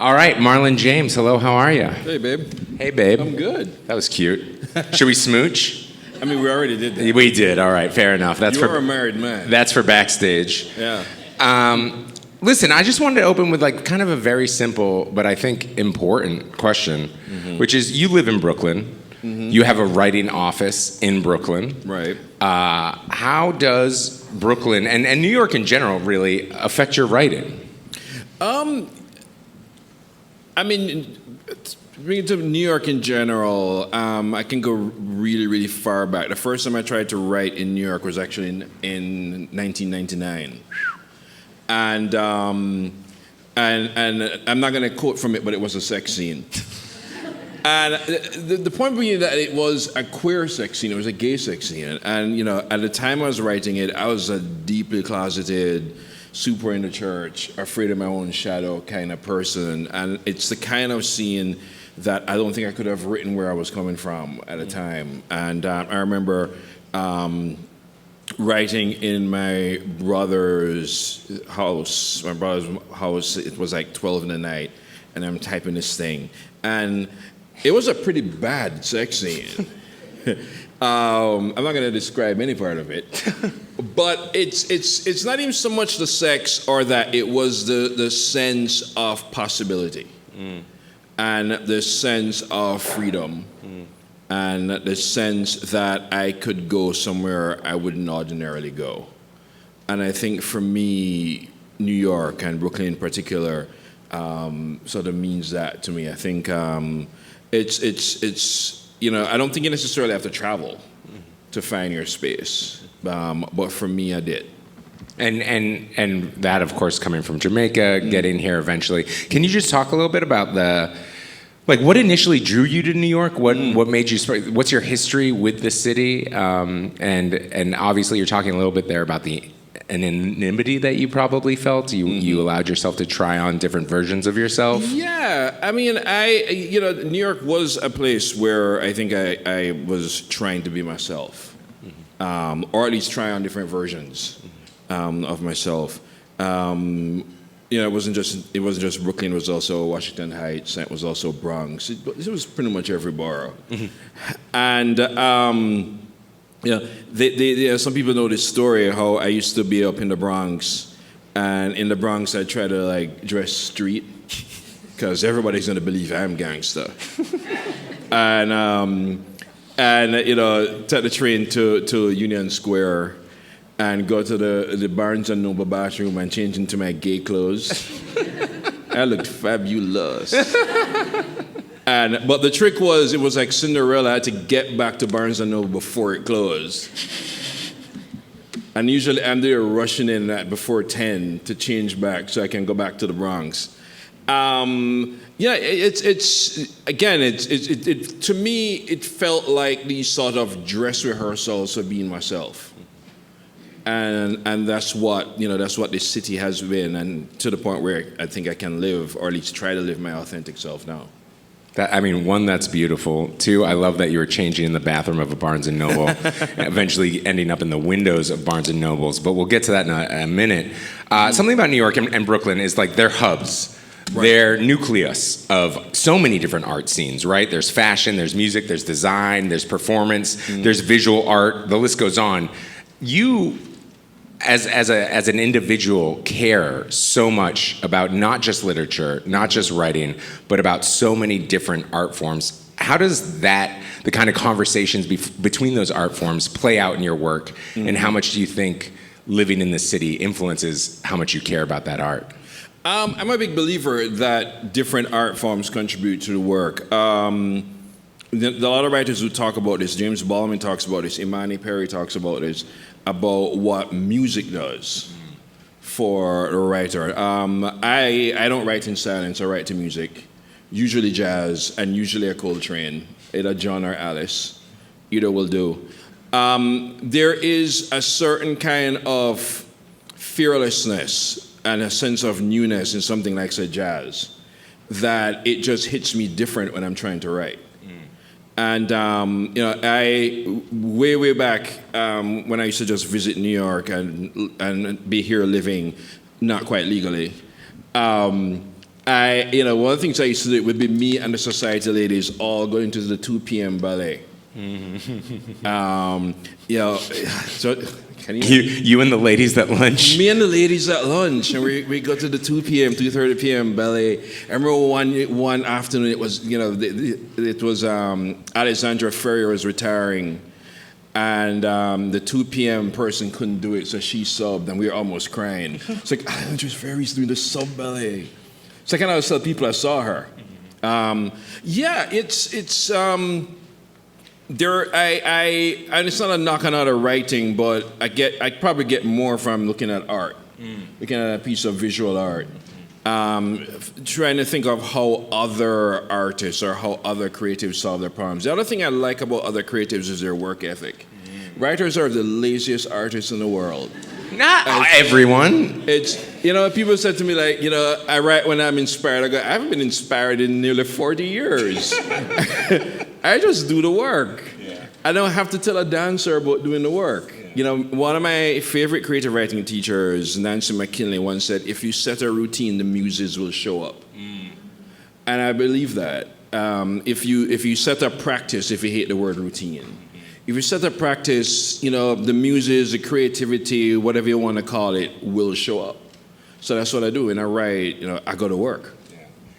All right, Marlon James, hello, how are you? Hey, babe. Hey, babe. I'm good. That was cute. Should we smooch? I mean, we already did that. We did, all right, fair enough. You're a married man. That's for backstage. Yeah. Listen, I just wanted to open with like kind of a very simple, but I think important question, which is you live in Brooklyn. You have a writing office in Brooklyn. Right. How does Brooklyn, and New York in general, really affect your writing? I mean, bringing to New York in general, I can go really, really far back. The first time I tried to write in New York was actually in 1999. And I'm not going to quote from it, but it was a sex scene. And the point being that it was a queer sex scene, it was a gay sex scene. And, you know, at the time I was writing it, I was a deeply closeted, super in the church, afraid of my own shadow kind of person. And it's the kind of scene that I don't think I could have written where I was coming from at the time. And I remember writing in my brother's house. My brother's house, it was like 12 in the night, and I'm typing this thing. And it was a pretty bad sex scene. I'm not going to describe any part of it, but it's not even so much the sex or that it was the sense of possibility and the sense of freedom and the sense that I could go somewhere I wouldn't ordinarily go. And I think for me, New York and Brooklyn in particular sort of means that to me. I think it's you know, I don't think you necessarily have to travel to find your space, but for me, I did. And that, of course, coming from Jamaica, getting here eventually. Can you just talk a little bit about what initially drew you to New York? What made you? What's your history with the city? And obviously, you're talking a little bit there about the anonymity that you probably felt. You allowed yourself to try on different versions of yourself. Yeah, I mean, New York was a place where I think I was trying to be myself, or at least try on different versions of myself. It wasn't just Brooklyn. It was also Washington Heights. It was also Bronx. It was pretty much every borough, and. Some people know this story, how I used to be up in the Bronx, and in the Bronx I try to like dress street, because everybody's gonna believe I'm gangster. and take the train to Union Square and go to the Barnes and Noble bathroom and change into my gay clothes. I looked fabulous. But the trick was, it was like Cinderella. I had to get back to Barnes & Noble before it closed. And usually I'm there rushing in at before 10 to change back so I can go back to the Bronx. To me, it felt like these sort of dress rehearsals of being myself. And that's what this city has been, and to the point where I think I can live, or at least try to live my authentic self now. One, that's beautiful. Two, I love that you were changing in the bathroom of a Barnes & Noble, eventually ending up in the windows of Barnes & Nobles, but we'll get to that in a minute. Something about New York and Brooklyn is like they're hubs. Right. They're nucleus of so many different art scenes, right? There's fashion, there's music, there's design, there's performance, there's visual art, the list goes on. You, as an individual, care so much about not just literature, not just writing, but about so many different art forms. How does the kind of conversations between those art forms play out in your work, and how much do you think living in the city influences how much you care about that art? I'm a big believer that different art forms contribute to the work. A lot of writers who talk about this, James Baldwin talks about this, Imani Perry talks about this, about what music does for a writer. I don't write in silence, I write to music, usually jazz and usually a Coltrane, either John or Alice, either will do. There is a certain kind of fearlessness and a sense of newness in something like, say, jazz, that it just hits me different when I'm trying to write. And, I, way back when I used to just visit New York and be here living, not quite legally, One of the things I used to do would be me and the society ladies all going to the 2 p.m. ballet. So can you and the ladies at lunch? Me and the ladies at lunch, and we go to the 2 p.m., 2:30 p.m. ballet. I remember one afternoon, it was, Alexandra Ferrier was retiring, and the 2 p.m. person couldn't do it, so she subbed, and we were almost crying. It's like, Alexandra Ferrier's doing the sub ballet. So I kind of tell people I saw her. And it's not a knock on other writing, but I probably get more from looking at art, looking at a piece of visual art, trying to think of how other artists or how other creatives solve their problems. The other thing I like about other creatives is their work ethic. Writers are the laziest artists in the world. Not everyone. It's, people said to me, like, I write when I'm inspired. I go, I haven't been inspired in nearly 40 years. I just do the work. Yeah. I don't have to tell a dancer about doing the work. Yeah. One of my favorite creative writing teachers, Nancy McKinley, once said, if you set a routine, the muses will show up. And I believe that. If you set a practice, if you hate the word routine, if you set a practice, the muses, the creativity, whatever you want to call it, will show up. So that's what I do. And I write, I go to work.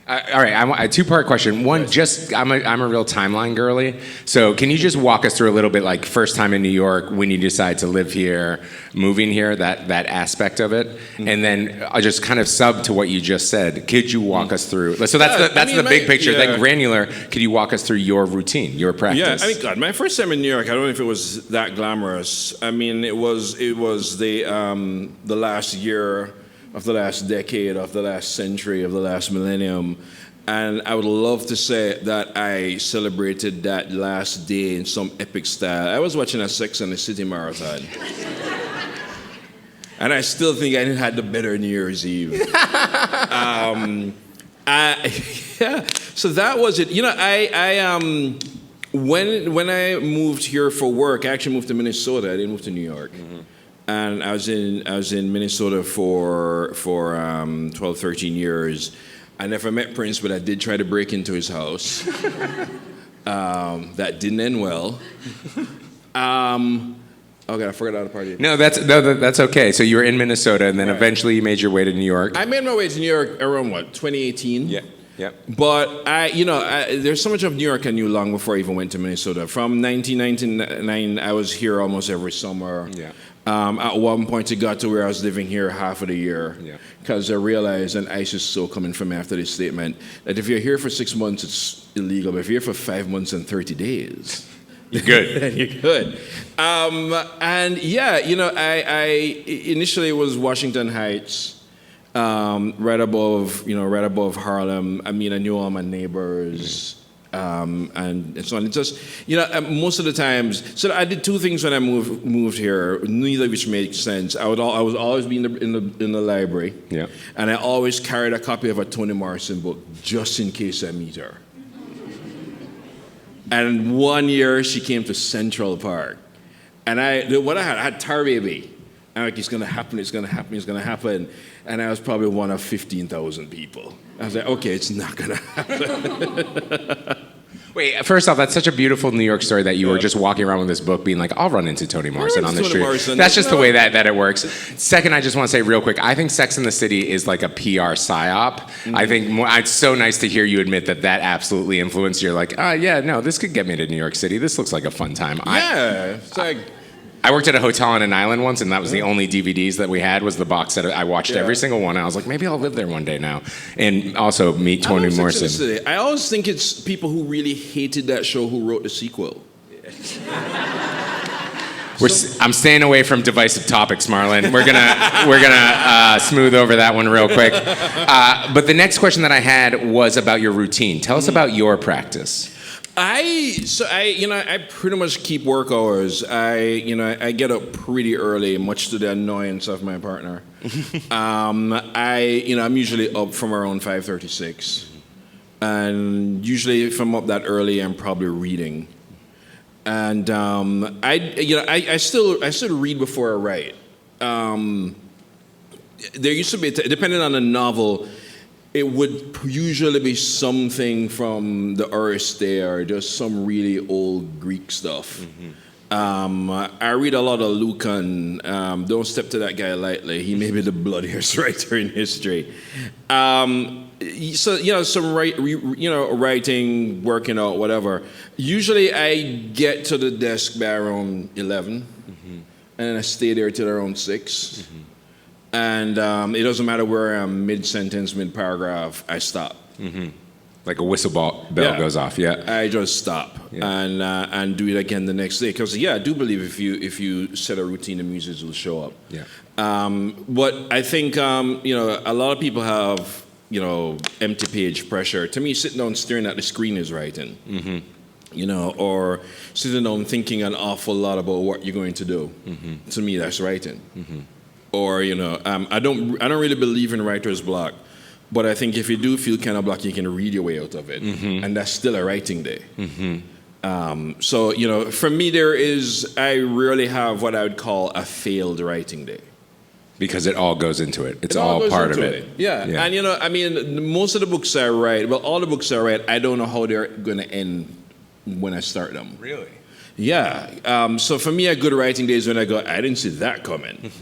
All right, a two-part question. One, I'm a real timeline girly. So can you just walk us through a little bit, like first time in New York, when you decide to live here, moving here, that aspect of it, and then I'll just kind of sub to what you just said. Could you walk us through? So that's the big picture. That granular. Could you walk us through your routine, your practice? Yeah, God, my first time in New York, I don't know if it was that glamorous. I mean, it was the last year of the last decade, of the last century, of the last millennium. And I would love to say that I celebrated that last day in some epic style. I was watching a Sex and the City marathon. And I still think I had the better New Year's Eve. So that was it. When I moved here for work, I actually moved to Minnesota. I didn't move to New York. And I was in Minnesota for 12, 13 years. I never met Prince, but I did try to break into his house. That didn't end well. Okay, I forgot how to party. No, that's okay. So you were in Minnesota, and then eventually you made your way to New York. I made my way to New York around 2018. Yeah. But there's so much of New York I knew long before I even went to Minnesota. From 1999, I was here almost every summer. Yeah. At one point, it got to where I was living here half of the year. Yeah. Because I realized, and ICE is still coming from me after this statement, that if you're here for 6 months, it's illegal. But if you're here for 5 months and 30 days, you're good. You're good. I initially was Washington Heights, right above Harlem. I mean, I knew all my neighbors. And so on. It's just, most of the times. So I did two things when I moved here, neither of which made sense. I was always be in the library, and I always carried a copy of a Toni Morrison book just in case I meet her. And one year she came to Central Park, and I had Tar Baby. I'm like, it's gonna happen. And I was probably one of 15,000 people. I was like, okay, it's not gonna happen. Wait, first off, that's such a beautiful New York story that you were just walking around with this book being like, I'll run into Toni Morrison on the street. That's just the way that it works. Second, I just want to say real quick, I think Sex and the City is like a PR psyop. I think it's so nice to hear you admit that absolutely influenced you. You're like, this could get me to New York City. This looks like a fun time. It's like... I worked at a hotel on an island once, and that was the only DVDs that we had was the box set. I watched every single one. I was like, maybe I'll live there one day now. And also meet Toni Morrison. I always think it's people who really hated that show who wrote the sequel. I'm staying away from divisive topics, Marlon. We're gonna smooth over that one real quick. But the next question that I had was about your routine. Tell us about your practice. I pretty much keep work hours. I get up pretty early, much to the annoyance of my partner. I'm usually up from around 5:36, and usually if I'm up that early, I'm probably reading. And I still read before I write. There used to be, depending on the novel, it would usually be something from the Oriste or just some really old Greek stuff. I read a lot of Lucan. Don't step to that guy lightly. He may be the bloodiest writer in history. So some writing, working out, whatever. Usually, I get to the desk by around 11, and then I stay there till around 6. And it doesn't matter where I am, mid-sentence, mid-paragraph, I stop. Like a whistle bell goes off. Yeah. I just stop and do it again the next day. Because I do believe if you set a routine, the music will show up. Yeah. But I think a lot of people have empty page pressure. To me, sitting down staring at the screen is writing. Or sitting down thinking an awful lot about what you're going to do. To me, that's writing. Or I don't really believe in writer's block. But I think if you do feel kind of blocked, you can read your way out of it. And that's still a writing day. So, for me, I rarely have what I would call a failed writing day. Because it all goes into it. It's all part of it. Yeah. And, most of the books I write, all the books I write, I don't know how they're going to end when I start them. Really? Yeah. So for me, a good writing day is when I go, I didn't see that coming.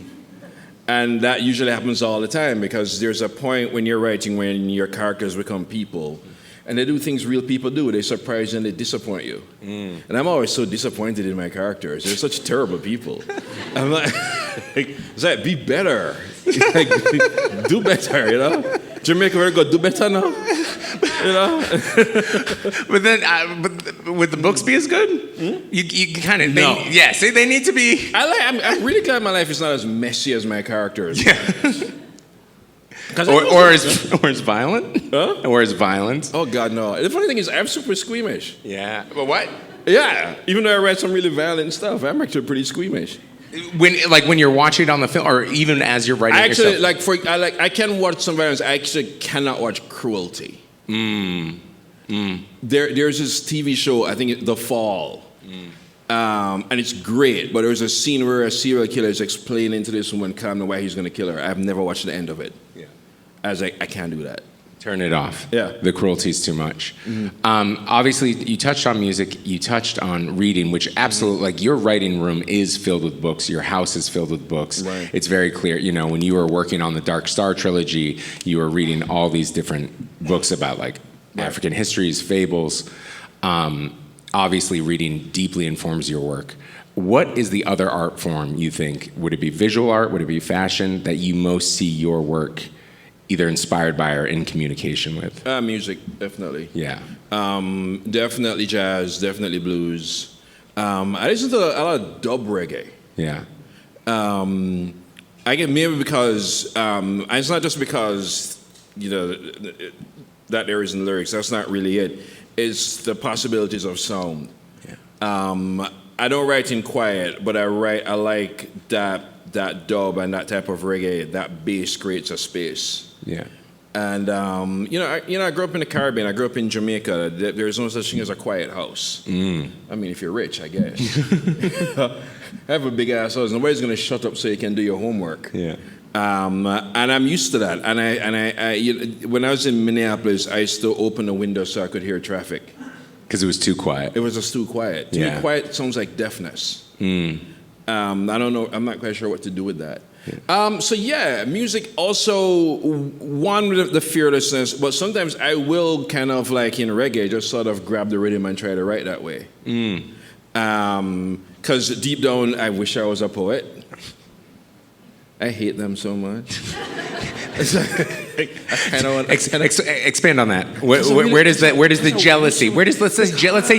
And that usually happens all the time because there's a point when you're writing when your characters become people and they do things real people do. They surprise you and they disappoint you. And I'm always so disappointed in my characters. They're such terrible people. I'm like, be better. Do better, Jamaica, we're going to do better now. But then, would the books be as good? You kind of no. See, they need to be. I'm really glad my life is not as messy as my characters. Yeah. or is violent? Huh? Or is violent? Oh God, no. The funny thing is, I'm super squeamish. Yeah. But what? Yeah. Even though I write some really violent stuff, I'm actually pretty squeamish. When you're watching it on the film, or even as you're writing it yourself? I can watch some violence. I actually cannot watch cruelty. There's this TV show, I think The Fall, and it's great, but there's a scene where a serial killer is explaining to this woman calmly why he's going to kill her. I've never watched the end of it. Yeah. I was like, I can't do that. Turn it off. Yeah. The cruelty is too much. Obviously, you touched on music, you touched on reading, which absolutely, your writing room is filled with books, your house is filled with books. Right. It's very clear, when you were working on the Dark Star trilogy, you were reading all these different books about African histories, fables. Obviously, reading deeply informs your work. What is the other art form you think? Would it be visual art? Would it be fashion that you most see your work either inspired by or in communication with? Music, definitely. Yeah. Definitely jazz, definitely blues. I listen to a lot of dub reggae. Yeah. I get maybe because it's not just because that there isn't lyrics. That's not really it. It's the possibilities of sound. Yeah. I don't write in quiet, but I like that dub and that type of reggae. That bass creates a space. Yeah. And I grew up in the Caribbean. I grew up in Jamaica. There's no such thing as a quiet house. I mean, if you're rich, I guess. I have a big ass house. Nobody's gonna shut up so you can do your homework. Yeah. And I'm used to that. And I when I was in Minneapolis, I used to open the window so I could hear traffic. Because it was too quiet. It was just too quiet. To me, quiet sounds like deafness. I don't know. I'm not quite sure what to do with that. Yeah. Music also, one with the fearlessness, but sometimes I will kind of in reggae just sort of grab the rhythm and try to write that way. Because deep down, I wish I was a poet. I hate them so much. Expand on that. Where does the jealousy? Let's say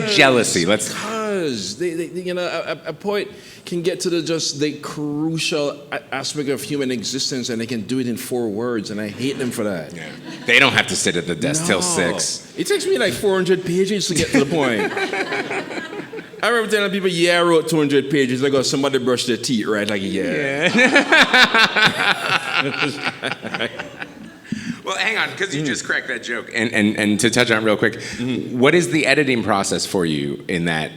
jealousy. Because a poet can get to the crucial aspect of human existence, and they can do it in 4 words, and I hate them for that. Yeah. They don't have to sit at the desk till 6. It takes me 400 pages to get to the point. I remember telling people, I wrote 200 pages. Like, somebody brushed their teeth, right? Well, hang on, because you just cracked that joke. And to touch on it real quick, what is the editing process for you in that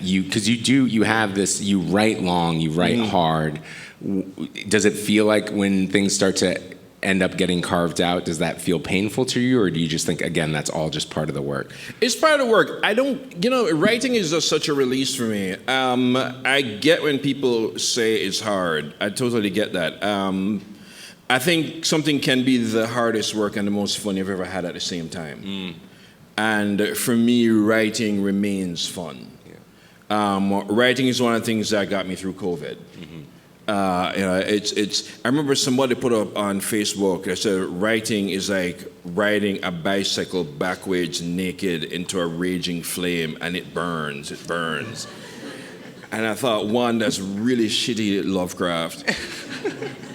because you have this, you write long, you write hard. Does it feel like when things start to end up getting carved out, does that feel painful to you, or do you just think, again, that's all just part of the work? It's part of the work. I don't, writing is just such a release for me. I get when people say it's hard. I totally get that. I think something can be the hardest work and the most fun you've ever had at the same time. And for me, writing remains fun. Yeah. Writing is one of the things that got me through COVID. I remember somebody put up on Facebook, they said writing is like riding a bicycle backwards naked into a raging flame, and it burns. And I thought, one, that's really shitty Lovecraft.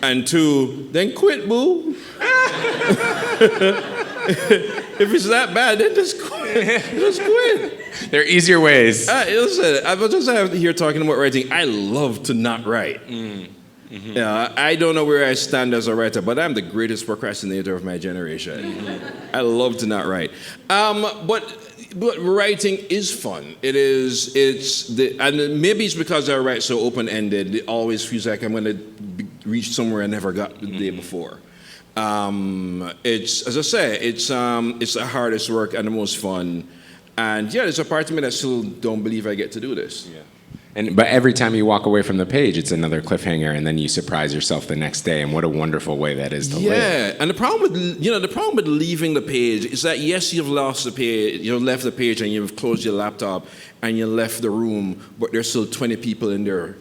And two, then quit, boo. If it's that bad, then just quit. Just quit. There are easier ways. Listen, I was just out here talking about writing. I love to not write. I don't know where I stand as a writer, but I'm the greatest procrastinator of my generation. I love to not write. But writing is fun. And maybe it's because I write so open-ended, it always feels like I'm going to reach somewhere I never got the day before. It's, as I say, it's the hardest work and the most fun. And yeah, there's a part of me that still don't believe I get to do this. Yeah. But every time you walk away from the page, it's another cliffhanger, and then you surprise yourself the next day. And what a wonderful way that is to live. Yeah, and the problem with leaving the page is that yes, you've lost the page, you've left the page, and you've closed your laptop, and you left the room, but there's still 20 people in there,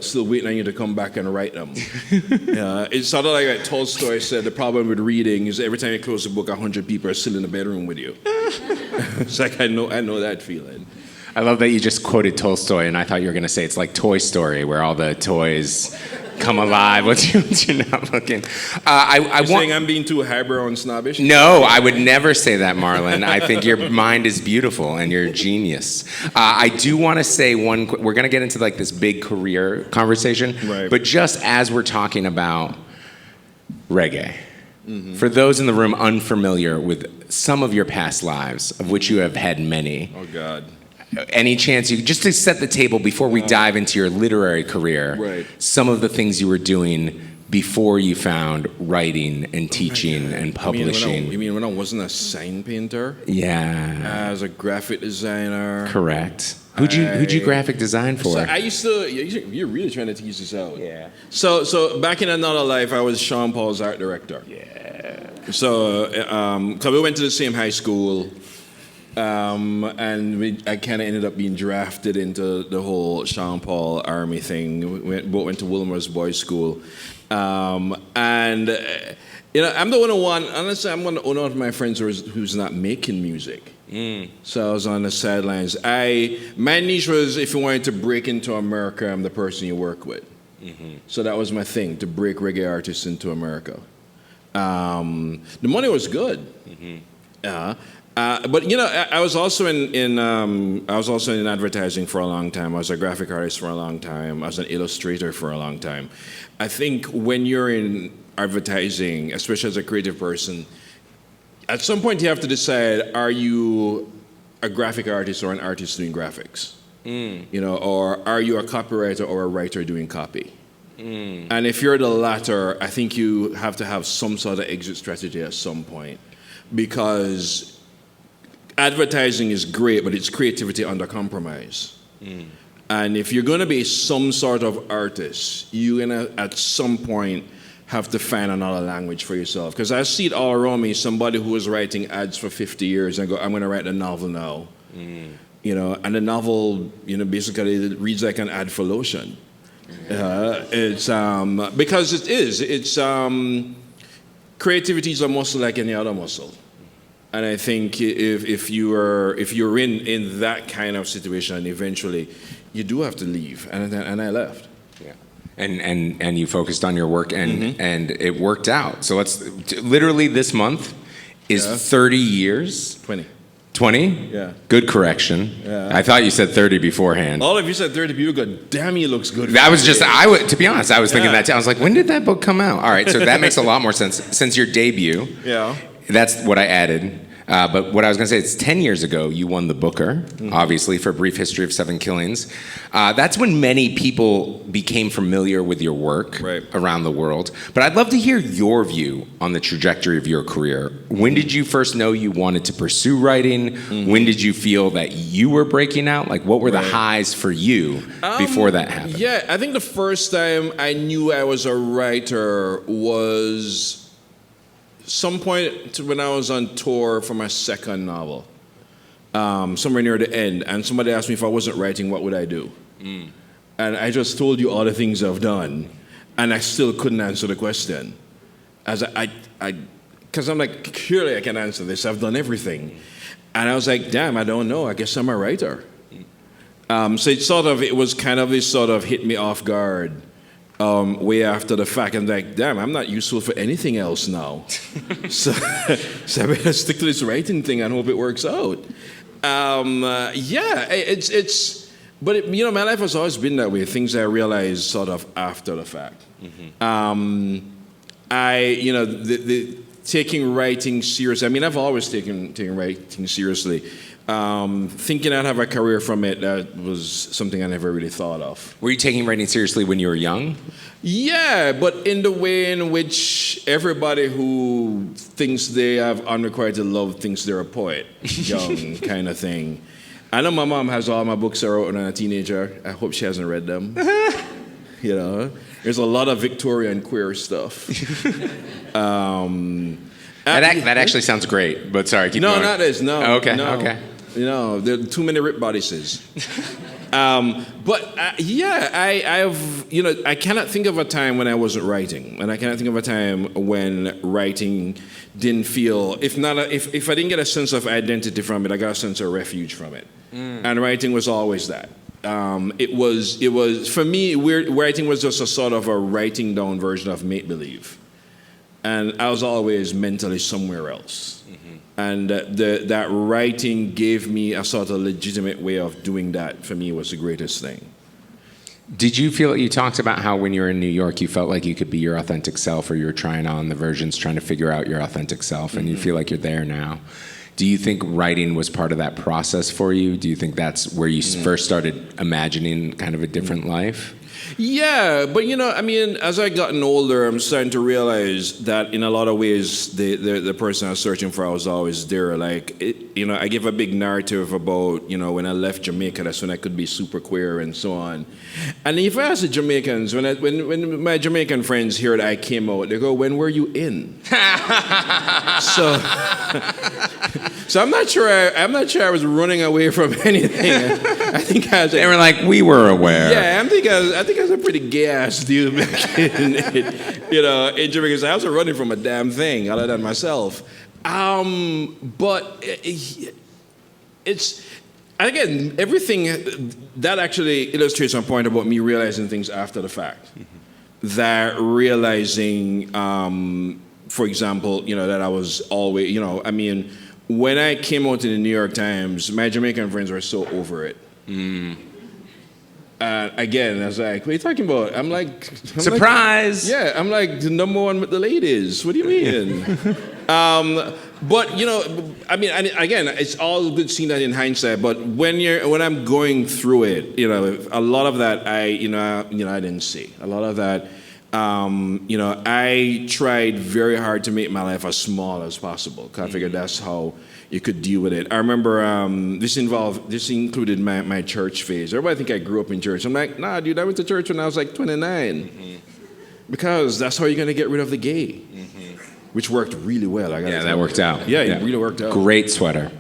still waiting on you to come back and write them. It's sort of like Tolstoy said, the problem with reading is every time you close a book, 100 people are still in the bedroom with you. It's like I know that feeling. I love that you just quoted Tolstoy, and I thought you were going to say it's like Toy Story, where all the toys come alive once you're not looking. You're saying I'm being too highbrow and snobbish? No, I would never say that, Marlon. I think your mind is beautiful and you're a genius. I do want to say we're going to get into like this big career conversation, right. But just as we're talking about reggae, for those in the room unfamiliar with some of your past lives, of which you have had many. Oh, God. Any chance you, just to set the table before we dive into your literary career, right. Some of the things you were doing before you found writing and teaching and publishing. You mean when I wasn't a sign painter? Yeah. As a graphic designer. Correct. Who'd you graphic design for? So I used to. You're really trying to tease this out. Yeah. So back in another life, I was Sean Paul's art director. Yeah. So, cause we went to the same high school. And I kind of ended up being drafted into the whole Sean Paul Army thing. We both went to Wilmer's Boys School. I'm the only one, honestly, I'm one of the only one of my friends who's not making music. So I was on the sidelines. My niche was if you wanted to break into America, I'm the person you work with. So that was my thing, to break reggae artists into America. The money was good. But I was also in advertising for a long time. I was a graphic artist for a long time. I was an illustrator for a long time. I think when you're in advertising, especially as a creative person, at some point you have to decide: are you a graphic artist or an artist doing graphics? Or are you a copywriter or a writer doing copy? And if you're the latter, I think you have to have some sort of exit strategy at some point, because advertising is great, but it's creativity under compromise. And if you're going to be some sort of artist, you're going to, at some point, have to find another language for yourself. Because I see it all around me, somebody who was writing ads for 50 years and go, I'm going to write a novel now. And the novel, basically it reads like an ad for lotion. It's because it's creativity is a muscle like any other muscle. And I think if you're in that kind of situation, eventually you do have to leave. And I left. Yeah. And you focused on your work, and it worked out. So literally this month is 30 years. 20? Yeah. Good correction. Yeah. I thought you said 30 beforehand. All of you said 30, people go, damn, he looks good. That was just, to be honest, I was thinking that too. I was like, when did that book come out? All right, so that makes a lot more sense. Since your debut, that's what I added. But what I was going to say, it's 10 years ago you won the Booker, obviously, for A Brief History of Seven Killings. That's when many people became familiar with your work around the world. But I'd love to hear your view on the trajectory of your career. When did you first know you wanted to pursue writing? When did you feel that you were breaking out? Like, what were the highs for you before that happened? Yeah, I think the first time I knew I was a writer was some point when I was on tour for my second novel, somewhere near the end, and somebody asked me if I wasn't writing, what would I do? And I just told you all the things I've done, and I still couldn't answer the question. Because I'm like, clearly I can answer this. I've done everything. And I was like, damn, I don't know. I guess I'm a writer. So it was kind of this sort of hit me off guard. Way after the fact, I'm like, damn, I'm not useful for anything else now. so I better stick to this writing thing and hope it works out. But my life has always been that way. Things I realized sort of after the fact. Taking writing seriously. I mean, I've always taken writing seriously. Thinking I'd have a career from it, that was something I never really thought of. Were you taking writing seriously when you were young? Yeah, but in the way in which everybody who thinks they have unrequited love thinks they're a poet, young kind of thing. I know my mom has all my books I wrote when I was a teenager. I hope she hasn't read them. There's a lot of Victorian queer stuff. That actually sounds great, but sorry, keep going. No, not this. No. Oh, okay. No. Okay. There are too many rip bodices. I cannot think of a time when I wasn't writing, and I cannot think of a time when writing didn't feel. If I didn't get a sense of identity from it, I got a sense of refuge from it, and writing was always that. It was for me. Writing was just a sort of a writing down version of make believe. And I was always mentally somewhere else. And that writing gave me a sort of legitimate way of doing that. For me, was the greatest thing. Did you feel, you talked about how when you were in New York, you felt like you could be your authentic self, or you were trying on the versions, trying to figure out your authentic self, and you feel like you're there now. Do you think writing was part of that process for you? Do you think that's where you first started imagining kind of a different life? Yeah, but as I gotten older, I'm starting to realize that in a lot of ways, the person I was searching for, I was always there. Like, I give a big narrative about, when I left Jamaica, that's when I could be super queer and so on. And if I ask the Jamaicans, when my Jamaican friends hear that I came out, they go, "When were you in?" So I'm not sure I was running away from anything. I think I was. They were like, "We were aware." Yeah, I think I was a pretty gay-ass dude back in Jamaica. So I wasn't running from a damn thing other than myself. But it's, again, everything that actually illustrates my point about me realizing things after the fact. That realizing, for example, that I was always, when I came out in the New York Times, my Jamaican friends were so over it. Again, I was like, "What are you talking about?" I'm surprise! I'm like the number one with the ladies. What do you mean? But again, it's all good seeing that in hindsight. But when I'm going through it, a lot of that I didn't see. A lot of that, I tried very hard to make my life as small as possible. Cause I figured that's how you could deal with it. I remember this included my church phase. Everybody think I grew up in church. I'm like, nah, dude, I went to church when I was like 29. Because that's how you're gonna get rid of the gay. Which worked really well. That worked out. Yeah, it really worked out. Great sweater.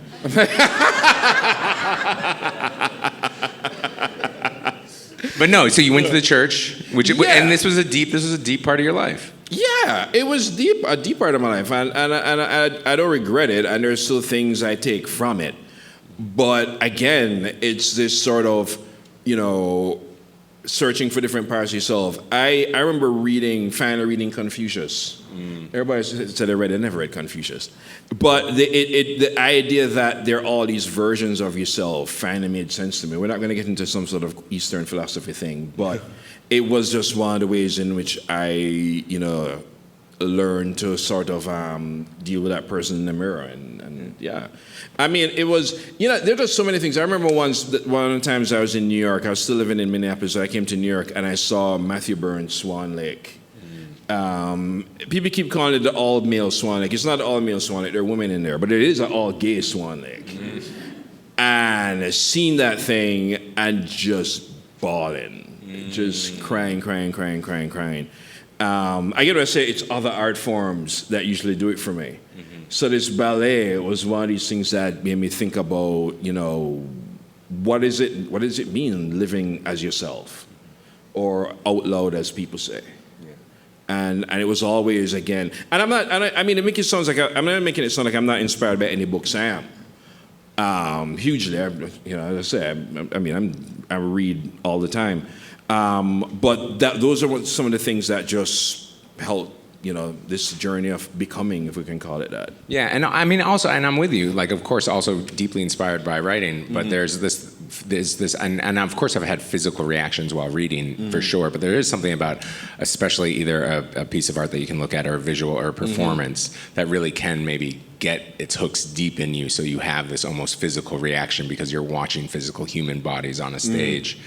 But no, so you went to the church, and this was a deep part of your life. Yeah, it was a deep part of my life, and I don't regret it, and there's still things I take from it. But again, it's this sort of, searching for different parts of yourself. I remember finally reading Confucius. Everybody said they read it. I never read Confucius. But the idea that there are all these versions of yourself finally made sense to me. We're not going to get into some sort of Eastern philosophy thing, but it was just one of the ways in which I, learn to sort of deal with that person in the mirror. And yeah, I mean, it was, there are just so many things. I remember one of the times I was in New York, I was still living in Minneapolis, I came to New York and I saw Matthew Burns' Swan Lake. People keep calling it the all-male Swan Lake. It's not the all-male Swan Lake, there are women in there, but it is an all-gay Swan Lake. And seeing that thing and just bawling, just crying. I get to say it's other art forms that usually do it for me. So this ballet was one of these things that made me think about, what does it mean living as yourself, or out loud as people say. And it was always again, and I'm not. And I mean, I'm not making it sound like I'm not inspired by any books. I am hugely. As I say, I read all the time. But those are some of the things that just help, this journey of becoming, if we can call it that. Yeah, and I mean also, and I'm with you, like of course also deeply inspired by writing, but there's this, and of course I've had physical reactions while reading for sure, but there is something about, especially either a piece of art that you can look at or a visual or a performance that really can maybe get its hooks deep in you, so you have this almost physical reaction because you're watching physical human bodies on a stage.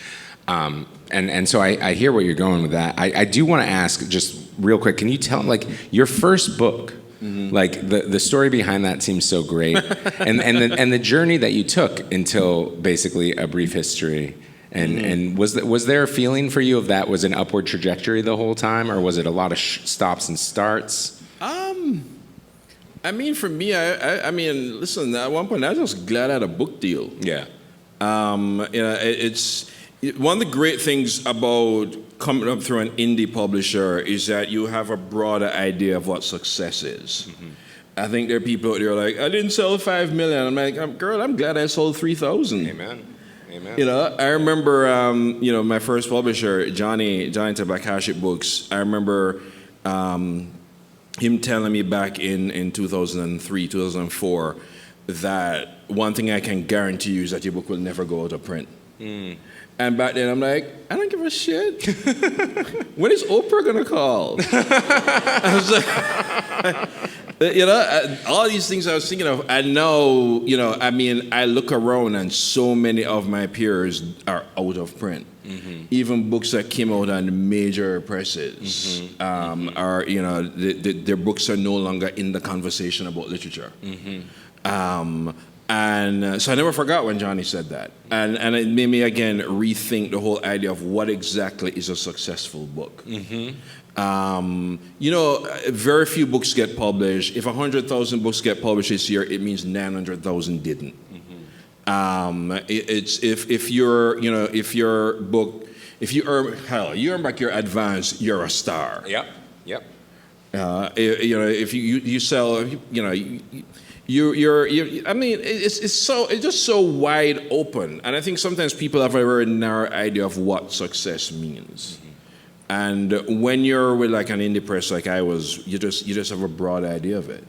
And so I hear where you're going with that. I do want to ask just real quick, can you tell, like, your first book, like the story behind that seems so great, and the journey that you took until basically A Brief History, and was there a feeling for you of that was an upward trajectory the whole time, or was it a lot of stops and starts? I mean, for me, I mean, listen, at one point I was just glad I had a book deal. Yeah. It's one of the great things about coming up through an indie publisher is that you have a broader idea of what success is. I think there are people out there like, I didn't sell 5 million. I'm like, girl, I'm glad I sold 3,000. Amen. I remember, my first publisher, Johnny Tabakashi Books. I remember him telling me back in 2003, 2004, that one thing I can guarantee you is that your book will never go out of print. And back then I'm like, I don't give a shit. When is Oprah gonna call? I was like, all these things I was thinking of. I know, I look around and so many of my peers are out of print. Even books that came out on major presses are, their books are no longer in the conversation about literature. And so I never forgot when Johnny said that. And it made me, again, rethink the whole idea of what exactly is a successful book. Very few books get published. If 100,000 books get published this year, it means 900,000 didn't. It's if you earn back your advance, you're a star. Yep. If you sell, it's just so wide open, and I think sometimes people have a very narrow idea of what success means. And when you're with like an indie press like I was, you just have a broad idea of it.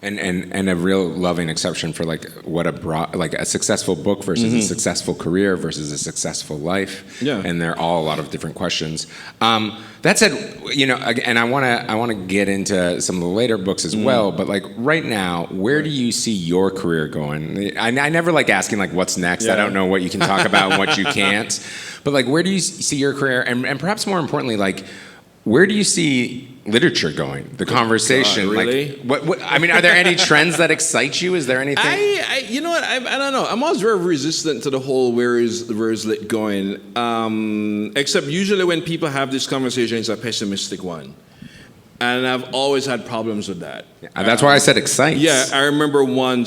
And a real loving exception for like what a successful book versus a successful career versus a successful life. Yeah. And they're all a lot of different questions. That said, and I want to get into some of the later books as well, but like right now, where do you see your career going? I never like asking like what's next. I don't know what you can talk about and what you can't. But like where do you see your career, and perhaps more importantly, like where do you see literature going? The conversation, God, really? like what? I mean, are there any trends that excite you? Is there anything? I don't know. I'm always very resistant to the whole where is lit going. Except usually when people have this conversation, it's a pessimistic one, and I've always had problems with that. That's why I said excites. Yeah, I remember where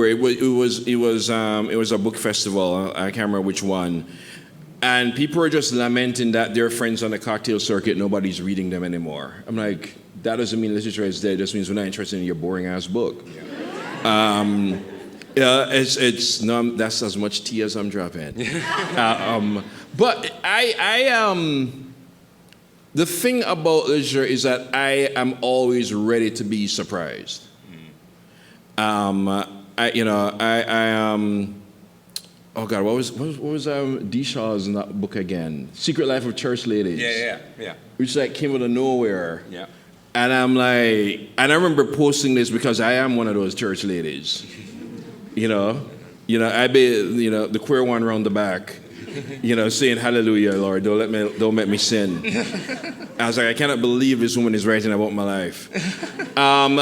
it was a book festival. I can't remember which one. And people are just lamenting that their friends on the cocktail circuit, nobody's reading them anymore. I'm like, that doesn't mean literature is dead. It just means we're not interested in your boring ass book. It's no, that's as much tea as I'm dropping. But the thing about literature is that I am always ready to be surprised. Oh God, what was D. Shaw's in that book again? Secret Life of Church Ladies. Yeah. Which like came out of nowhere. Yeah. And I'm like, and I remember posting this because I am one of those church ladies. I be, the queer one around the back, saying hallelujah, Lord, don't make me sin. I was like, I cannot believe this woman is writing about my life. And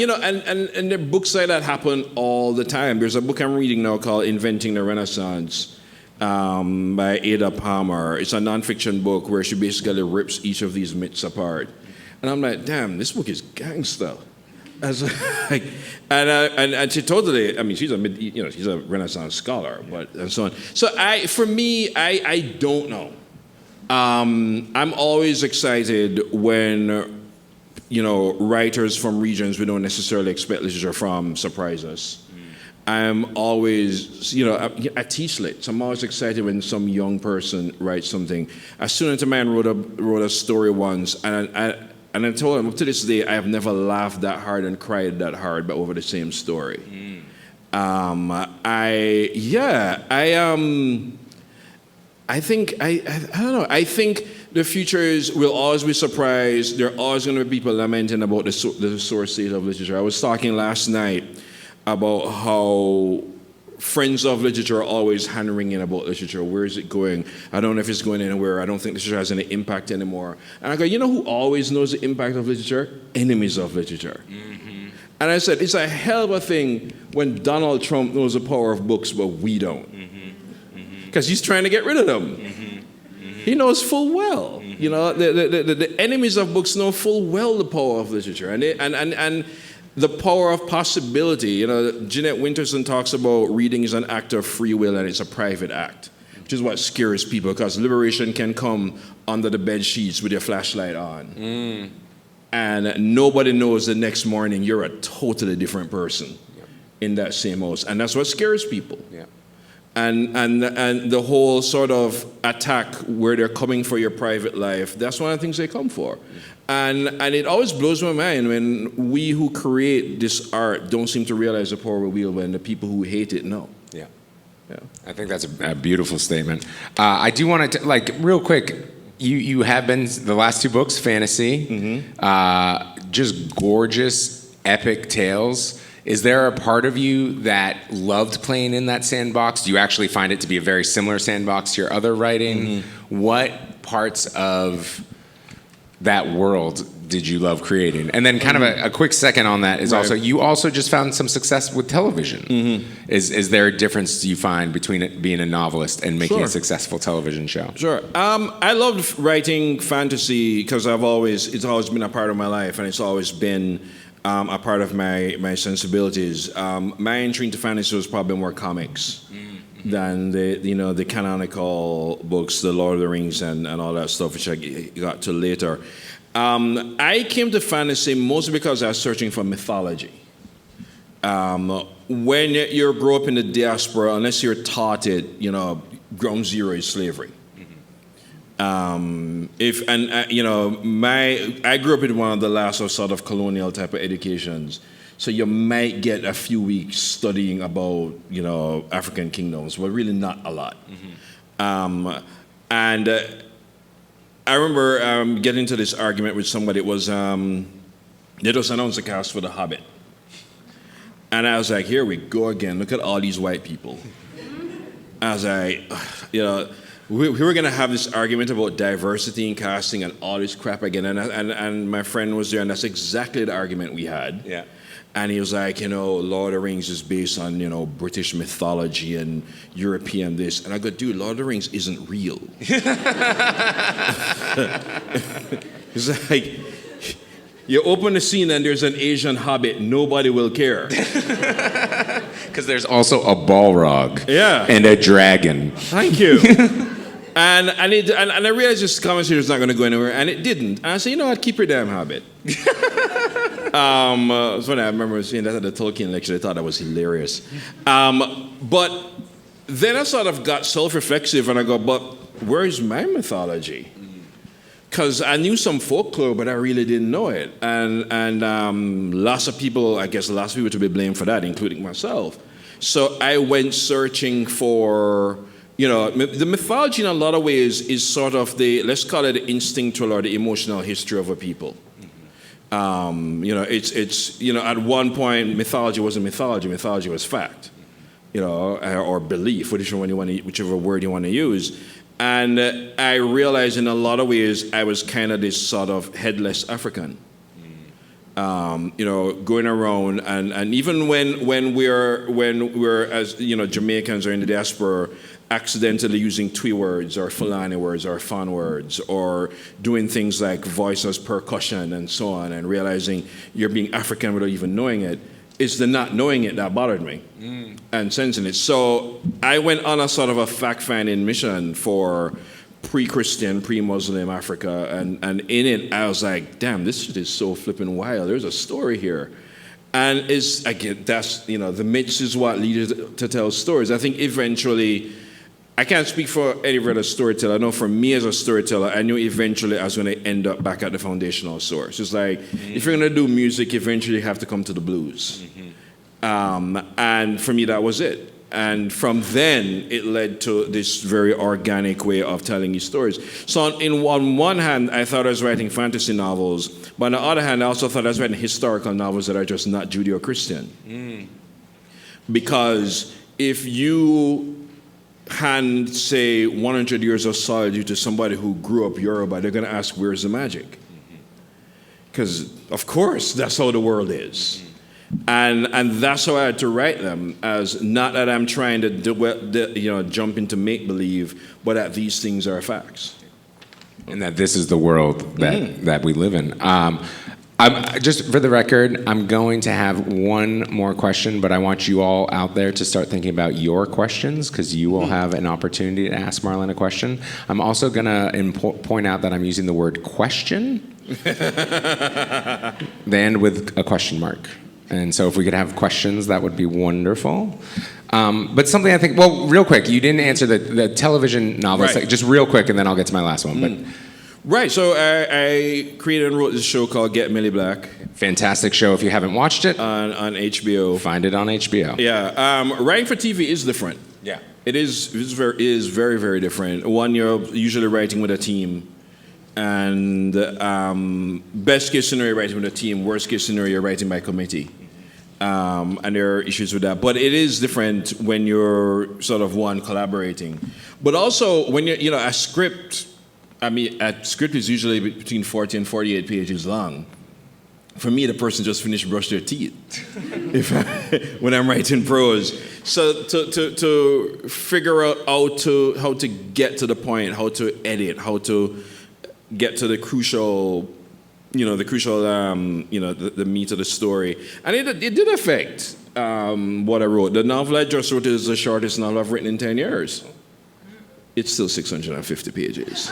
there are books like that happen all the time. There's a book I'm reading now called Inventing the Renaissance by Ada Palmer. It's a nonfiction book where she basically rips each of these myths apart. And I'm like, damn, this book is gangster. I was like, and she totally, I mean, she's a Renaissance scholar, and so on. So I don't know. I'm always excited when, writers from regions we don't necessarily expect literature from surprise us. I'm always, I teach lit, so I'm always excited when some young person writes something. A student of mine wrote a story once, and I told him, up to this day, I have never laughed that hard and cried that hard, but over the same story. I think the future we'll always be surprised. There are always going to be people lamenting about the source state of literature. I was talking last night about how friends of literature are always hand-wringing about literature. Where is it going? I don't know if it's going anywhere. I don't think literature has any impact anymore. And I go, who always knows the impact of literature? Enemies of literature. Mm-hmm. And I said, it's a hell of a thing when Donald Trump knows the power of books, but we don't. Because he's trying to get rid of them. He knows full well. The enemies of books know full well the power of literature. And the power of possibility. Jeanette Winterson talks about reading is an act of free will and it's a private act, which is what scares people because liberation can come under the bed sheets with your flashlight on. And nobody knows the next morning you're a totally different person in that same house. And that's what scares people. Yeah. And the whole sort of attack where they're coming for your private life, that's one of the things they come for. And it always blows my mind when we who create this art don't seem to realize the power we wield when the people who hate it know. Yeah. I think that's a beautiful statement. I do want to, real quick, you have been, the last two books, fantasy, just gorgeous, epic tales. Is there a part of you that loved playing in that sandbox? Do you actually find it to be a very similar sandbox to your other writing? What parts of that world did you love creating? And then kind of a quick second on that is also, you also just found some success with television. Is there a difference you find between it being a novelist and making a successful television show? Sure. I loved writing fantasy because it's always been a part of my life and it's always been a part of my sensibilities. My entry into fantasy was probably more comics than the canonical books, the Lord of the Rings and all that stuff, which I got to later. I came to fantasy mostly because I was searching for mythology. When you grow up in the diaspora, unless you're taught it, ground zero is slavery. I grew up in one of the last sort of colonial type of educations. So you might get a few weeks studying about, African kingdoms, but really not a lot. And I remember getting into this argument with somebody. It was, they just announced the cast for The Hobbit. And I was like, here we go again. Look at all these white people. I was like, we were going to have this argument about diversity in casting and all this crap again. And my friend was there, and that's exactly the argument we had. Yeah. And he was like, Lord of the Rings is based on, British mythology and European this. And I go, dude, Lord of the Rings isn't real. It's like, you open the scene and there's an Asian hobbit, nobody will care. Because there's also a Balrog. Yeah. And a dragon. Thank you. And I realized this conversation was not going to go anywhere, and it didn't. And I said, what, keep your damn hobbit. It's funny, I remember seeing that at the Tolkien lecture. I thought that was hilarious. But then I sort of got self-reflexive, and I go, but where's my mythology? Because I knew some folklore, but I really didn't know it. And lots of people to be blamed for that, including myself. So I went searching for, the mythology in a lot of ways is sort of let's call it the instinctual or the emotional history of a people. It's at one point mythology wasn't mythology. Mythology was fact, or belief, whichever word you want to use. And I realized in a lot of ways I was kind of this sort of headless African. Going around and even when we're as Jamaicans or in the diaspora, accidentally using Twi words or Fulani words or Fan words or doing things like voice as percussion and so on, and realizing you're being African without even knowing it. It's the not knowing it that bothered me and sensing it. So I went on a sort of a fact-finding mission for pre-Christian, pre-Muslim Africa, and in it I was like, damn, this shit is so flipping wild. There's a story here. And that's the myths is what leads to tell stories. I think eventually, I can't speak for any other storyteller. I know for me as a storyteller, I knew eventually I was going to end up back at the foundational source. It's like, if you're going to do music, eventually you have to come to the blues. And for me, that was it. And from then, it led to this very organic way of telling these stories. So on one hand, I thought I was writing fantasy novels, but on the other hand, I also thought I was writing historical novels that are just not Judeo-Christian. Because if you hand, say, 100 years of solitude to somebody who grew up Yoruba, they're going to ask, where's the magic? Because, of course, that's how the world is. And that's how I had to write them, as not that I'm trying to jump into make-believe, but that these things are facts. And that this is the world that we live in. Just for the record, I'm going to have one more question, but I want you all out there to start thinking about your questions, because you will have an opportunity to ask Marlon a question. I'm also going to point out that I'm using the word question, then with a question mark. And so if we could have questions, that would be wonderful. But something I think, well, real quick, you didn't answer the television novelist, right. Just real quick, and then I'll get to my last one. But right, so I created and wrote this show called Get Millie Black. Fantastic show if you haven't watched it. On HBO. Find it on HBO. Yeah, writing for TV is different. Yeah. It is very, very different. One, you're usually writing with a team. And best case scenario, you're writing with a team. Worst case scenario, you're writing by committee. And there are issues with that. But it is different when you're sort of collaborating. But also when you're, a script, a script is usually between 40 and 48 pages long. For me, the person just finished brush their teeth when I'm writing prose. So to figure out how to get to the point, how to edit, how to get to the crucial, the meat of the story. And it did affect what I wrote. The novel I just wrote is the shortest novel I've written in 10 years. It's still 650 pages.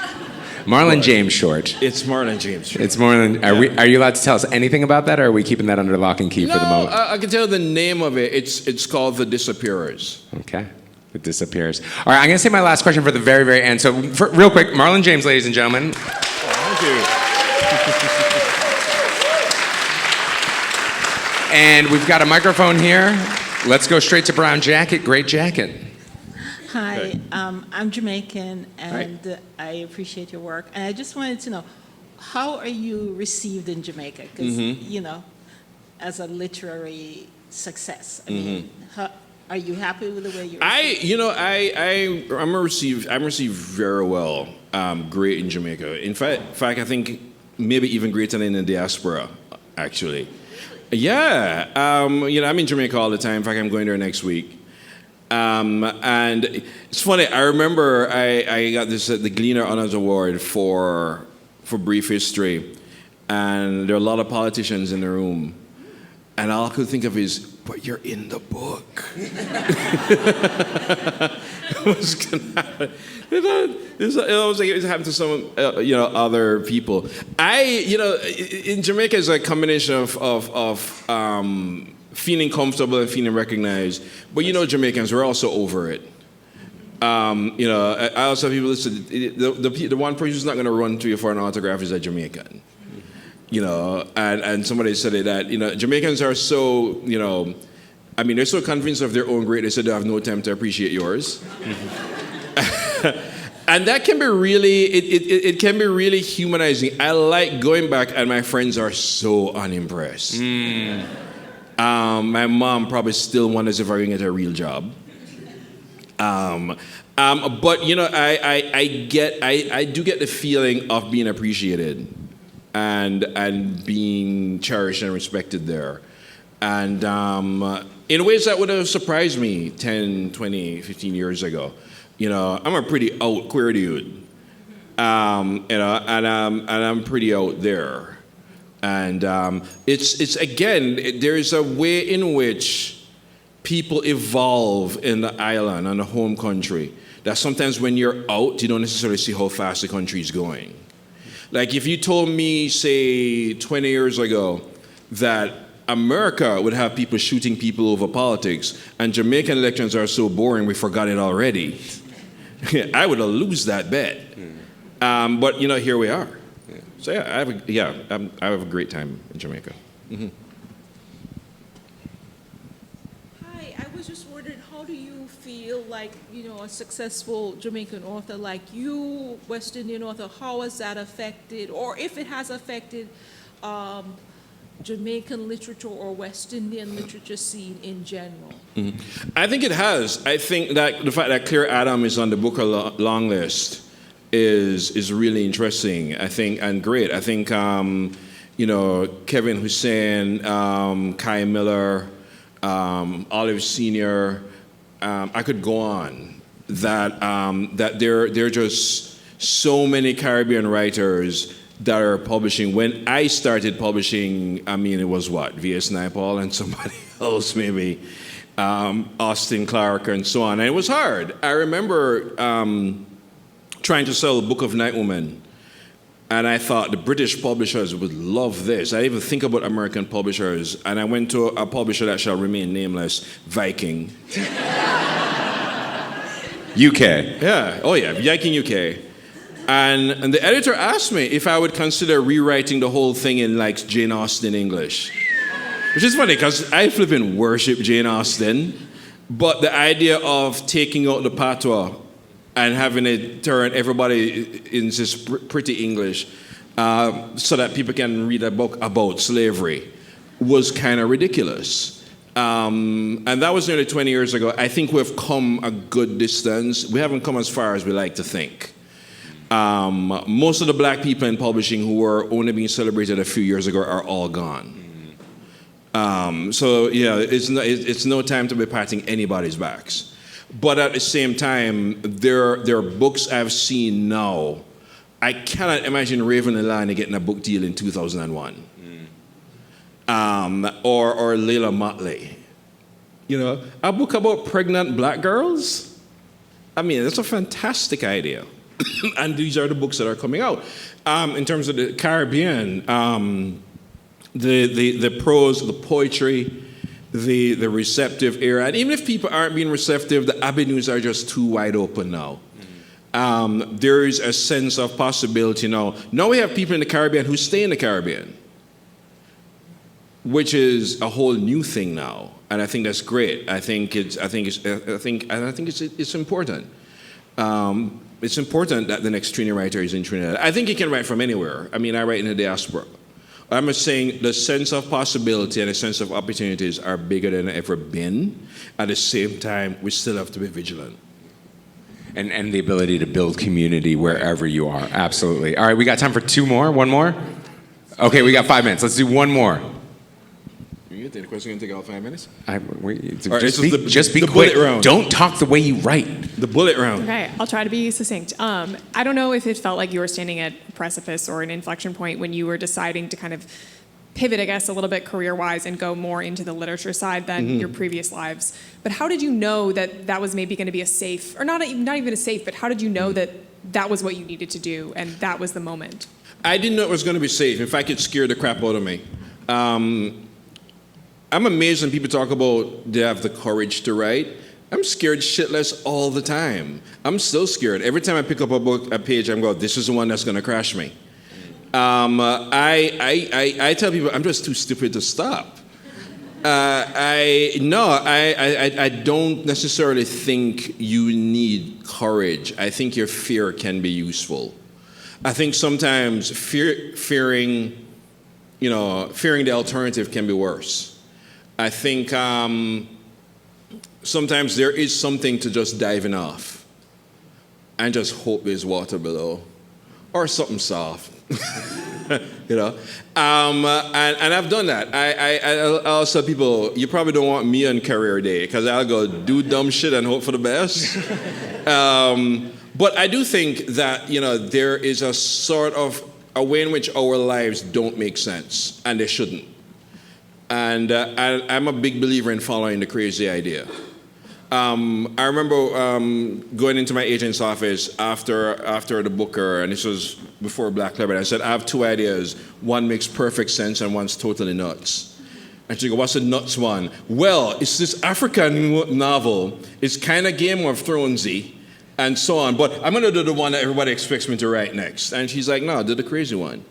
Marlon James short. It's Marlon James short. It's Marlon. Are you allowed to tell us anything about that, or are we keeping that under lock and key for the moment? I can tell the name of it. It's called The Disappearers. Okay. It disappears. All right, I'm going to say my last question for the very, very end. So real quick, Marlon James, ladies and gentlemen. Thank you. And we've got a microphone here. Let's go straight to Brown Jacket. Great jacket. Hi, I'm Jamaican, and I appreciate your work. And I just wanted to know, how are you received in Jamaica? Because, as a literary success, I mean, are you happy with the way you're received? I'm received very well, great in Jamaica. In fact, I think maybe even greater than in the diaspora, actually. Yeah, I'm in Jamaica all the time. In fact, I'm going there next week. And it's funny, I remember I got the Gleaner Honors Award for Brief History, and there are a lot of politicians in the room, and all I could think of is, but you're in the book. It happened to some, other people. In Jamaica, it's a combination of feeling comfortable and feeling recognized. But Jamaicans, we're also over it. I also have people listen, the one person who's not going to run to you for an autograph is a Jamaican. And somebody said it that, Jamaicans are so, they're so convinced of their own greatness that they have no time to appreciate yours. And that can be really, it can be really humanizing. I like going back and my friends are so unimpressed. My mom probably still wonders if I'm going to get a real job. But you know, I do get the feeling of being appreciated and being cherished and respected there. And in ways that would have surprised me 10, 20, 15 years ago. You know, I'm a pretty out queer dude. You know, and I'm pretty out there. And it's again, there is a way in which people evolve in the island and the home country that sometimes when you're out, you don't necessarily see how fast the country is going. Like if you told me, say, 20 years ago that America would have people shooting people over politics and Jamaican elections are so boring we forgot it already, I would have lost that bet. But, you know, here we are. So yeah, I have a great time in Jamaica. Mm-hmm. Hi, I was just wondering, how do you feel like, you know, a successful Jamaican author like you, West Indian author, how has that affected, or if it has affected Jamaican literature or West Indian literature scene in general? Mm-hmm. I think it has. I think that the fact that Claire Adam is on the Booker long list is really interesting, I think, and great. I think, you know, Kevin Hussein, Kai Miller, Olive Sr., I could go on, that there are just so many Caribbean writers that are publishing. When I started publishing, I mean, it was what, V.S. Naipaul and somebody else maybe, Austin Clark and so on, and it was hard. I remember trying to sell a book of Night Woman, and I thought the British publishers would love this. I didn't even think about American publishers, and I went to a publisher that shall remain nameless, Viking. UK. Yeah, oh yeah, Viking UK. And the editor asked me if I would consider rewriting the whole thing in like Jane Austen English. Which is funny, because I flipping worship Jane Austen, but the idea of taking out the patois and having it turn everybody in this pretty English so that people can read a book about slavery was kind of ridiculous. And that was nearly 20 years ago. I think we've come a good distance. We haven't come as far as we like to think. Most of the black people in publishing who were only being celebrated a few years ago are all gone. So yeah, it's no time to be patting anybody's backs. But at the same time, there are books I've seen now. I cannot imagine Raven Alani getting a book deal in 2001. Or Layla Motley. You know, a book about pregnant black girls? I mean, that's a fantastic idea. And these are the books that are coming out. In terms of the Caribbean, the prose, the poetry, the receptive era. And even if people aren't being receptive, the avenues are just too wide open now. There is a sense of possibility now. Now we have people in the Caribbean who stay in the Caribbean, which is a whole new thing now. And I think that's great. I think it's important. It's important that the next Trini writer is in Trinidad. I think he can write from anywhere. I mean, I write in the diaspora. I'm just saying the sense of possibility and the sense of opportunities are bigger than ever been. At the same time, we still have to be vigilant. And the ability to build community wherever you are. Absolutely. All right, we got time for two more. One more? Okay, we got 5 minutes. Let's do one more. You think the question going to take all 5 minutes? Just be quick. Round. Don't talk the way you write. The bullet round. Okay, I'll try to be succinct. I don't know if it felt like you were standing at a precipice or an inflection point when you were deciding to kind of pivot, I guess, a little bit career-wise and go more into the literature side than your previous lives. But how did you know that that was maybe going to be a safe, or not even a safe, but how did you know that that was what you needed to do and that was the moment? I didn't know it was going to be safe. In fact, it scared the crap out of me. I'm amazed when people talk about they have the courage to write. I'm scared shitless all the time. I'm still scared. Every time I pick up a page, I'm going, this is the one that's going to crash me. I tell people I'm just too stupid to stop. I don't necessarily think you need courage. I think your fear can be useful. I think sometimes fearing the alternative can be worse. I think sometimes there is something to just diving off and just hope there's water below or something soft. And I've done that. I'll tell people, you probably don't want me on career day because I'll go do dumb shit and hope for the best. But I do think that, there is a sort of a way in which our lives don't make sense, and they shouldn't. And I'm a big believer in following the crazy idea. I remember going into my agent's office after the Booker, and this was before Black Leopard. I said, I have two ideas. One makes perfect sense, and one's totally nuts. And she goes, what's the nuts one? Well, it's this African novel. It's kind of Game of Thronesy, and so on. But I'm going to do the one that everybody expects me to write next. And she's like, no, do the crazy one.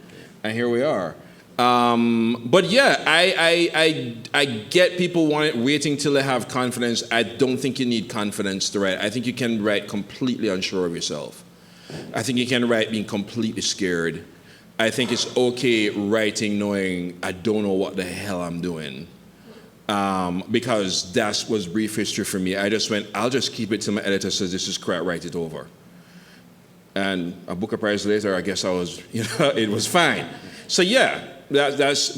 And here we are. But yeah, I get people waiting till they have confidence. I don't think you need confidence to write. I think you can write completely unsure of yourself. I think you can write being completely scared. I think it's okay writing knowing I don't know what the hell I'm doing. Because that was brief history for me. I just went, I'll just keep it till my editor says this is crap, write it over. And a Booker Prize later, I guess it was fine. So yeah, that's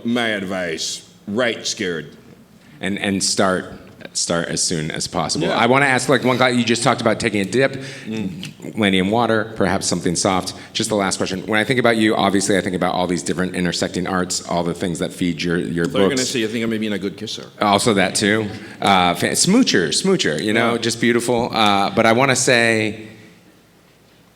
my advice. Write scared. And start as soon as possible. Yeah. I want to ask, one guy, you just talked about taking a dip, landing in water, perhaps something soft. Just the last question. When I think about you, obviously I think about all these different intersecting arts, all the things that feed your books. You're going to say you think I'm being a good kisser. Also that too. Smoocher, just beautiful. But I want to say,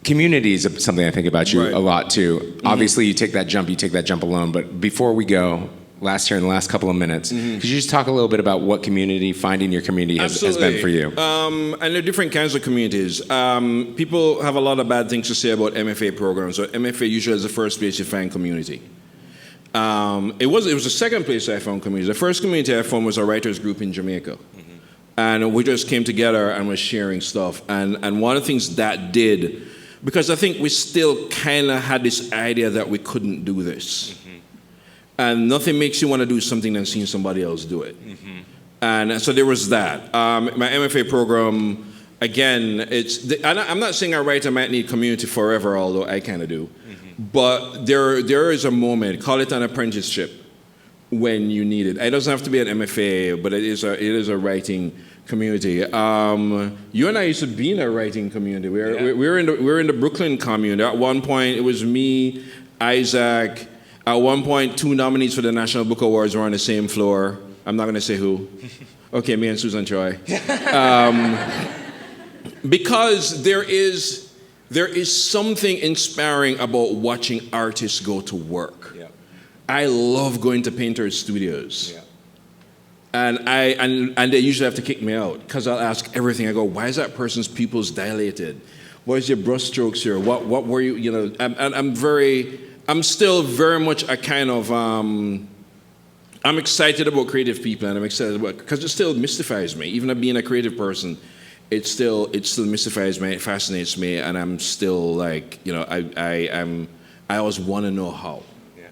community is something I think about you Right. a lot too. Obviously you take that jump alone, but before we go, in the last couple of minutes, could you just talk a little bit about what finding your community has been for you? And there are different kinds of communities. People have a lot of bad things to say about MFA programs. So MFA usually is the first place you find community. It was the second place I found community. The first community I found was a writers group in Jamaica. And we just came together and was sharing stuff. And one of the things that did, because I think we still kind of had this idea that we couldn't do this. And nothing makes you want to do something than seeing somebody else do it. And so there was that. My MFA program, again, I'm not saying a writer might need community forever, although I kind of do. But there is a moment, call it an apprenticeship, when you need it. It doesn't have to be an MFA, but it is a writing community. You and I used to be in a writing community. We were in the Brooklyn community. At one point, it was me, Isaac. At one point, 2 nominees for the National Book Awards were on the same floor. I'm not going to say who. Okay, me and Susan Choi. Because there is something inspiring about watching artists go to work. Yeah. I love going to painters' studios. Yeah. And they usually have to kick me out because I'll ask everything. I go, why is that person's pupils dilated? What is your brush strokes here? What were you, I'm still very much a kind of, I'm excited about creative people, and I'm excited about, because it still mystifies me. Even being a creative person, it still mystifies me, it fascinates me, and I'm still like, I always want to know how. Yeah.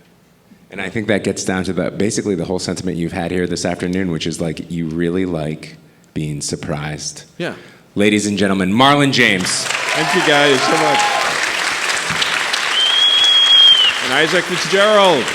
And I think that gets down to basically the whole sentiment you've had here this afternoon, which is like, you really like being surprised. Yeah. Ladies and gentlemen, Marlon James. Thank you guys so much. And Isaac Fitzgerald.